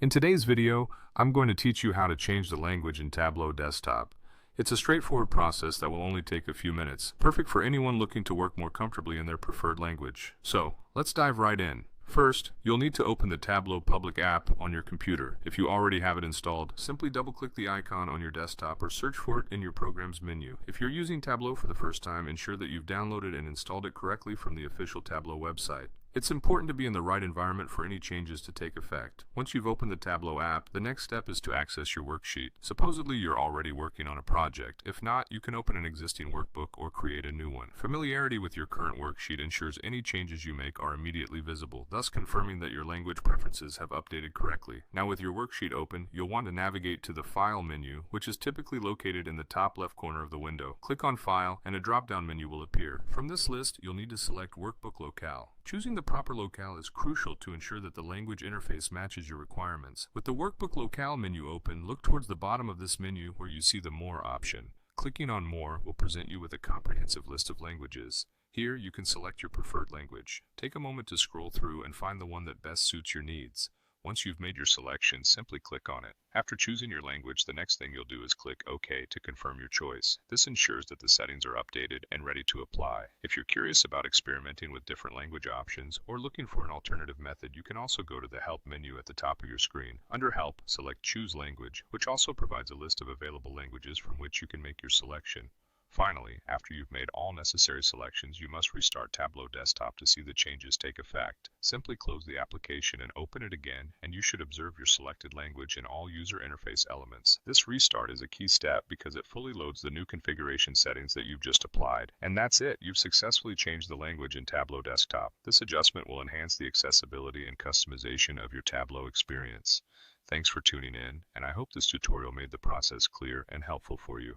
In today's video, I'm going to teach you how to change the language in Tableau Desktop. It's a straightforward process that will only take a few minutes, perfect for anyone looking to work more comfortably in their preferred language. So, let's dive right in. First, you'll need to open the Tableau public app on your computer. If you already have it installed, simply double-click the icon on your desktop or search for it in your program's menu. If you're using Tableau for the first time, ensure that you've downloaded and installed it correctly from the official Tableau website. It's important to be in the right environment for any changes to take effect. Once you've opened the Tableau app, the next step is to access your worksheet. Supposedly you're already working on a project. If not, you can open an existing workbook or create a new one. Familiarity with your current worksheet ensures any changes you make are immediately visible, thus confirming that your language preferences have updated correctly. Now with your worksheet open, you'll want to navigate to the File menu, which is typically located in the top left corner of the window. Click on File, and a drop-down menu will appear. From this list, you'll need to select Workbook Locale. Choosing the proper locale is crucial to ensure that the language interface matches your requirements. With the Workbook Locale menu open, look towards the bottom of this menu where you see the More option. Clicking on More will present you with a comprehensive list of languages. Here, you can select your preferred language. Take a moment to scroll through and find the one that best suits your needs. Once you've made your selection, simply click on it. After choosing your language, the next thing you'll do is click OK to confirm your choice. This ensures that the settings are updated and ready to apply. If you're curious about experimenting with different language options or looking for an alternative method, you can also go to the Help menu at the top of your screen. Under Help, select Choose Language, which also provides a list of available languages from which you can make your selection. Finally, after you've made all necessary selections, you must restart Tableau Desktop to see the changes take effect. Simply close the application and open it again, and you should observe your selected language in all user interface elements. This restart is a key step because it fully loads the new configuration settings that you've just applied. And that's it, you've successfully changed the language in Tableau Desktop. This adjustment will enhance the accessibility and customization of your Tableau experience. Thanks for tuning in, and I hope this tutorial made the process clear and helpful for you.